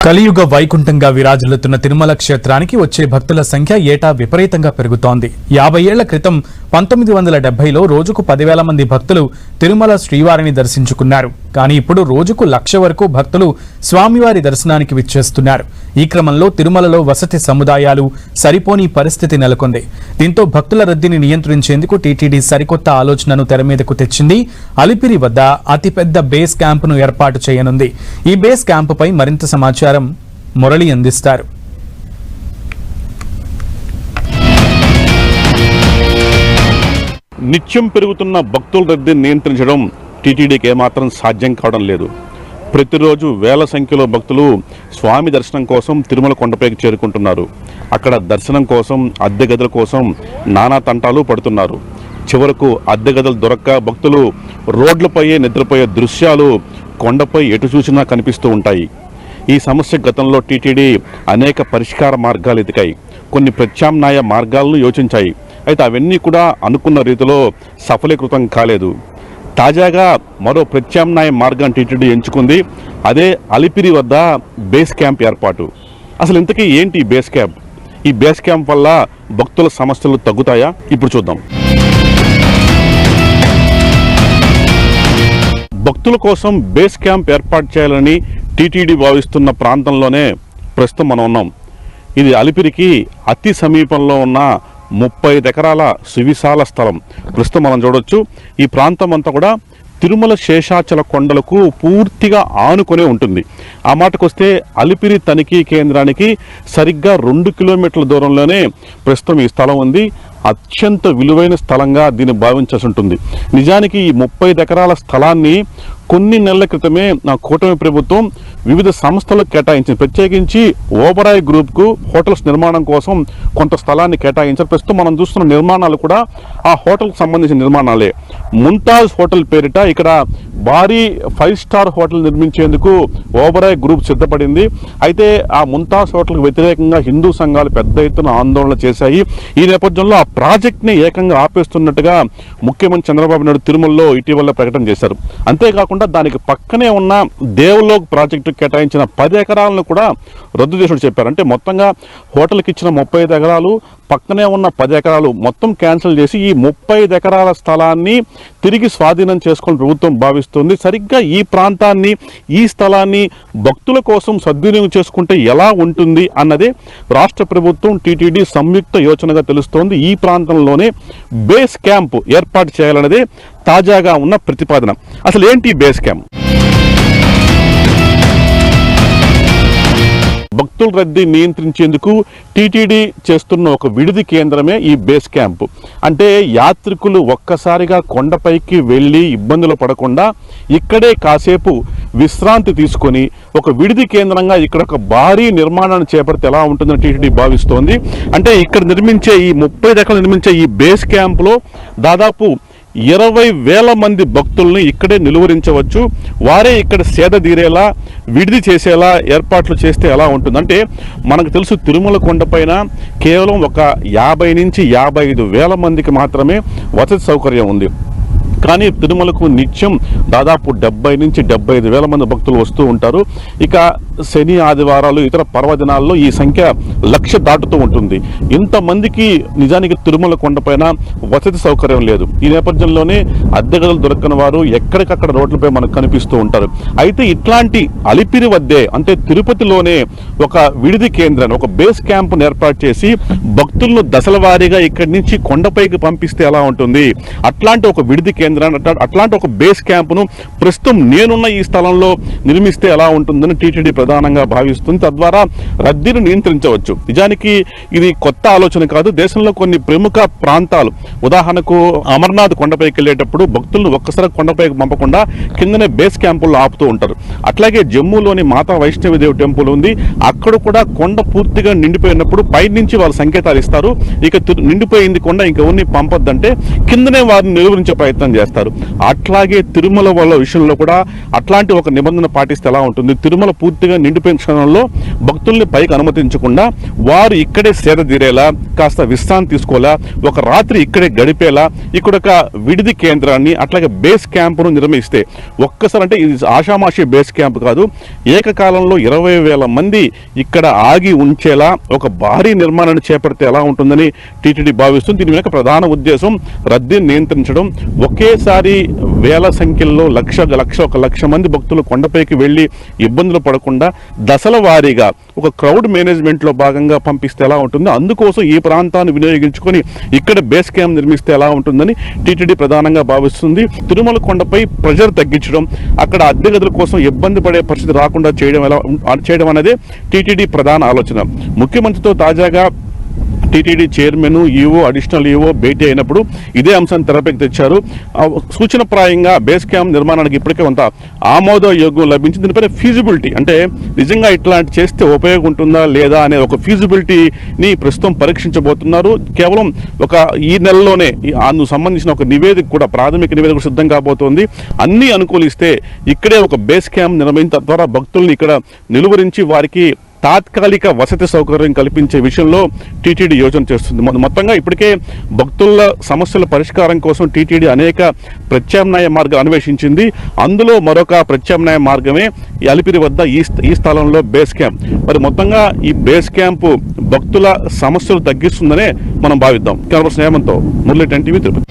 కలియుగ వైకుంఠంగా విరాజిల్లుతున్న తిరుమల క్షేత్రానికి వచ్చే భక్తుల సంఖ్య ఏటా విపరీతంగా పెరుగుతోంది. 50 ఏళ్ల క్రితం 1970లో రోజుకు 10,000 మంది భక్తులు తిరుమల శ్రీవారిని దర్శించుకున్నారు. కానీ ఇప్పుడు రోజుకు 1,00,000 వరకు భక్తులు స్వామివారి దర్శనానికి విచ్చేస్తున్నారు. ఈ క్రమంలో తిరుమలలో వసతి సముదాయాలు సరిపోని పరిస్థితి నెలకొంది. దీంతో భక్తుల రద్దీని నియంత్రించేందుకు టీటీడీ సరికొత్త ఆలోచనను తెరమీదకు తెచ్చింది. అలిపిరి వద్ద అతిపెద్ద బేస్ క్యాంపును ఏర్పాటు చేయనుంది. ఈ బేస్ క్యాంపుపై మరింత సమాచారం మురళి అందిస్తారు. నిత్యం పెరుగుతున్న భక్తుల రద్దీని నియంత్రించడం టీటీడీకి ఏమాత్రం సాధ్యం కావడం లేదు. ప్రతిరోజు వేల సంఖ్యలో భక్తులు స్వామి దర్శనం కోసం తిరుమల కొండపైకి చేరుకుంటున్నారు. అక్కడ దర్శనం కోసం అద్దె గదుల కోసం నానా తంటాలు పడుతున్నారు. చివరకు అద్దె గదులు దొరక్క భక్తులు రోడ్లపైయే నిద్రపోయే దృశ్యాలు కొండపై ఎటు చూసినా కనిపిస్తూ ఉంటాయి. ఈ సమస్య గతంలో టీటీడీ అనేక పరిష్కార మార్గాలు ఎతికాయి, కొన్ని ప్రత్యామ్నాయ మార్గాలను యోచించాయి. అయితే అవన్నీ కూడా అనుకున్న రీతిలో సఫలీకృతం కాలేదు. తాజాగా మరో ప్రత్యామ్నాయ మార్గాన్ని టీటీడీ ఎంచుకుంది. అదే అలిపిరి వద్ద బేస్ క్యాంప్ ఏర్పాటు. అసలు ఇంతకీ ఏంటి ఈ బేస్ క్యాంప్? ఈ బేస్ క్యాంప్ వల్ల భక్తుల సమస్యలు తగ్గుతాయా? ఇప్పుడు చూద్దాం. భక్తుల కోసం బేస్ క్యాంప్ ఏర్పాటు చేయాలని టీటీడీ భావిస్తున్న ప్రాంతంలోనే ప్రస్తుతం మనం ఉన్నాం. ఇది అలిపిరికి అతి సమీపంలో ఉన్న 35 ఎకరాల సువిశాల స్థలం. ప్రస్తుతం మనం చూడొచ్చు. ఈ ప్రాంతం అంతా కూడా తిరుమల శేషాచల కొండలకు పూర్తిగా ఆనుకొనే ఉంటుంది. ఆ మాటకొస్తే అలిపిరి తనిఖీ కేంద్రానికి సరిగ్గా 2 కిలోమీటర్ల దూరంలోనే ప్రస్తుతం ఈ స్థలం ఉంది. అత్యంత విలువైన స్థలంగా దీన్ని భావించాల్సి ఉంటుంది. నిజానికి ఈ 35 ఎకరాల స్థలాన్ని కొన్ని నెలల క్రితమే కూటమి ప్రభుత్వం వివిధ సంస్థలకు కేటాయించింది. ప్రత్యేకించి ఓబరాయ్ గ్రూప్కు హోటల్స్ నిర్మాణం కోసం కొంత స్థలాన్ని కేటాయించారు. ప్రస్తుతం మనం చూస్తున్న నిర్మాణాలు కూడా ఆ హోటల్కి సంబంధించిన నిర్మాణాలే. ముంతాజ్ హోటల్ పేరిట ఇక్కడ భారీ 5 స్టార్ హోటల్ నిర్మించేందుకు ఓబరాయ్ గ్రూప్ సిద్ధపడింది. అయితే ఆ ముంతాజ్ హోటల్కు వ్యతిరేకంగా హిందూ సంఘాలు పెద్ద ఎత్తున ఆందోళన చేశాయి. ఈ నేపథ్యంలో ఆ ప్రాజెక్ట్ని ఏకంగా ఆపేస్తున్నట్టుగా ముఖ్యమంత్రి చంద్రబాబు నాయుడు తిరుమలలో ఇటీవల ప్రకటన చేశారు. అంతేకాకుండా దానికి పక్కనే ఉన్న దేవలోక్ ప్రాజెక్టు కేటాయించిన 10 ఎకరాలను కూడా రద్దు చేసినట్టు చెప్పారు. అంటే మొత్తంగా హోటల్కి ఇచ్చిన 35 ఎకరాలు, పక్కనే ఉన్న 10 ఎకరాలు మొత్తం క్యాన్సిల్ చేసి ఈ 35 ఎకరాల స్థలాన్ని తిరిగి స్వాధీనం చేసుకొని ప్రభుత్వం భావిస్తుంది. సరిగ్గా ఈ ప్రాంతాన్ని, ఈ స్థలాన్ని భక్తుల కోసం సద్వినియోగం చేసుకుంటే ఎలా ఉంటుంది అన్నదే రాష్ట్ర ప్రభుత్వం టీటీడీ సంయుక్త యోచనగా తెలుస్తోంది. ఈ ప్రాంతంలోనే బేస్ క్యాంప్ ఏర్పాటు చేయాలన్నదే తాజాగా ఉన్న ప్రతిపాదన. అసలు ఏంటి బేస్ క్యాంప్? భక్తుల రద్దీ నియంత్రించేందుకు టీటీడీ చేస్తున్న ఒక విడిది కేంద్రమే ఈ బేస్ క్యాంప్. అంటే యాత్రికులు ఒక్కసారిగా కొండపైకి వెళ్ళి ఇబ్బందులు పడకుండా ఇక్కడే కాసేపు విశ్రాంతి తీసుకొని ఒక విడిది కేంద్రంగా ఇక్కడ ఒక భారీ నిర్మాణాన్ని చేపడితే ఎలా ఉంటుందని టీటీడీ భావిస్తోంది. అంటే ఇక్కడ నిర్మించే ఈ 35 ఎకరాలు నిర్మించే ఈ బేస్ క్యాంప్లో దాదాపు 20,000 మంది భక్తుల్ని ఇక్కడే నిలువరించవచ్చు. వారే ఇక్కడ సేద తీరేలా, విడిది చేసేలా ఏర్పాట్లు చేస్తే ఎలా ఉంటుంది? అంటే మనకు తెలుసు తిరుమల కొండపైన కేవలం ఒక 50 నుంచి 55,000 మందికి మాత్రమే వసతి సౌకర్యం ఉంది. కానీ తిరుమలకు నిత్యం దాదాపు 70 నుంచి 75,000 మంది భక్తులు వస్తూ ఉంటారు. ఇక శని, ఆదివారాలు, ఇతర పర్వదినాల్లో ఈ సంఖ్య 1,00,000 దాటుతూ ఉంటుంది. ఇంతమందికి నిజానికి తిరుమల కొండపైన వసతి సౌకర్యం లేదు. ఈ నేపథ్యంలోనే అద్దె గదులు దొరకని వారు ఎక్కడికక్కడ రోడ్లపై మనకు కనిపిస్తూ ఉంటారు. అయితే ఇట్లాంటి అలిపిరి వద్దే, అంటే తిరుపతిలోనే ఒక విడిది కేంద్రాన్ని, ఒక బేస్ క్యాంపును ఏర్పాటు చేసి భక్తులను దశల వారీగా ఇక్కడి నుంచి కొండపైకి పంపిస్తే ఎలా ఉంటుంది? అట్లాంటి ఒక విడిది కేంద్రాన్ని, అట్లాంటి ఒక బేస్ క్యాంపును ప్రస్తుతం నేనున్న ఈ స్థలంలో నిర్మిస్తే ఎలా ఉంటుందని టీటీడీ ప్రధానంగా భావిస్తుంది. తద్వారా రద్దీని నియంత్రించవచ్చు. నిజానికి ఇది కొత్త ఆలోచన కాదు. దేశంలో కొన్ని ప్రముఖ ప్రాంతాలు, ఉదాహరణకు అమర్నాథ్ కొండపైకి వెళ్ళేటప్పుడు భక్తులను ఒక్కసారి కొండపైకి పంపకుండా కిందనే బేస్ క్యాంపుల్లో ఆపుతూ ఉంటారు. అట్లాగే జమ్మూలోని మాతా వైష్ణవిదేవి టెంపుల్ ఉంది. అక్కడ కూడా కొండ పూర్తిగా నిండిపోయినప్పుడు పైనుంచి వాళ్ళు సంకేతాలు ఇస్తారు. ఇక నిండిపోయింది కొండ, ఇంకెవరిని పంపొద్దంటే కిందనే వారిని నిలువరించే ప్రయత్నం చేస్తారు. అట్లాగే తిరుమల వాళ్ళ విషయంలో కూడా అట్లాంటి ఒక నిబంధన పాటిస్తే ఎలా ఉంటుంది? తిరుమల పూర్తిగా నిండిపోయిన క్షణంలో భక్తుల్ని పైకి అనుమతించకుండా వారు ఇక్కడే సేదతీరేలా, కాస్త విశ్రాంతి తీసుకోవాలా, ఒక రాత్రి ఇక్కడే గడిపేలా ఇక్కడ ఒక విడిది కేంద్రాన్ని అట్లాగే బేస్ క్యాంపును నిర్మిస్తే ఒక్కసారి, అంటే ఇది ఆషామాషి బేస్ క్యాంప్ కాదు, ఏకకాలంలో 20,000 మంది ఇక్కడ ఆగి ఉంచేలా ఒక భారీ నిర్మాణాన్ని చేపడితే ఎలా ఉంటుందని టీటీడీ భావిస్తుంది. దీని వెనుక ప్రధాన ఉద్దేశం రద్దీని నియంత్రించడం. ఒకేసారి వేల సంఖ్యలో ఒక లక్ష మంది భక్తులు కొండపైకి వెళ్ళి ఇబ్బందులు పడకుండా దశల వారీగా ఒక క్రౌడ్ మేనేజ్మెంట్లో భాగంగా పంపిస్తే ఎలా ఉంటుందో, అందుకోసం ఈ ప్రాంతాన్ని వినియోగించుకొని ఇక్కడ బేస్ క్యాంప్ నిర్మిస్తే ఎలా ఉంటుందని టీటీడీ ప్రధానంగా భావిస్తుంది. తిరుమల కొండపై ప్రెజర్ తగ్గించడం, అక్కడ అద్దె గదుల కోసం ఇబ్బంది పడే పరిస్థితి రాకుండా చేయడం అనేది టీటీడీ ప్రధాన ఆలోచన. ముఖ్యమంత్రితో తాజాగా TTD chairman, EO, additional EO భేటీ అయినప్పుడు ఇదే అంశాన్ని తెరపైకి తెచ్చారు. సూచనప్రాయంగా బేస్ క్యాంప్ నిర్మాణానికి ఇప్పటికే కొంత ఆమోదయోగ్యం లభించింది. దీనిపైన ఫీజిబిలిటీ, అంటే నిజంగా ఇట్లాంటి చేస్తే ఉపయోగం ఉంటుందా లేదా అనే ఒక ఫీజిబిలిటీని ప్రస్తుతం పరీక్షించబోతున్నారు. కేవలం ఈ నెలలోనే అందుకు సంబంధించిన ఒక నివేదిక కూడా, ప్రాథమిక నివేదిక కూడా సిద్ధం కాబోతోంది. అన్నీ అనుకూలిస్తే ఇక్కడే ఒక బేస్ క్యాంప్ నిర్వహించిన ద్వారా భక్తుల్ని ఇక్కడ నిలువరించి వారికి తాత్కాలిక వసతి సౌకర్యం కల్పించే విషయంలో టీటీడీ యోచన చేస్తుంది. మొత్తంగా ఇప్పటికే భక్తుల సమస్యల పరిష్కారం కోసం టీటీడీ అనేక ప్రత్యామ్నాయ మార్గాలు అన్వేషించింది. అందులో మరొక ప్రత్యామ్నాయ మార్గమే ఈ అలిపిరి వద్ద ఈ స్థలంలో బేస్ క్యాంప్. మరి మొత్తంగా ఈ బేస్ క్యాంపు భక్తుల సమస్యలు తగ్గిస్తుందనే మనం భావిద్దాం. కెమెరా పర్సన్ హేమంత్తో మురళీ, 10 టీవీ, తిరుపతి.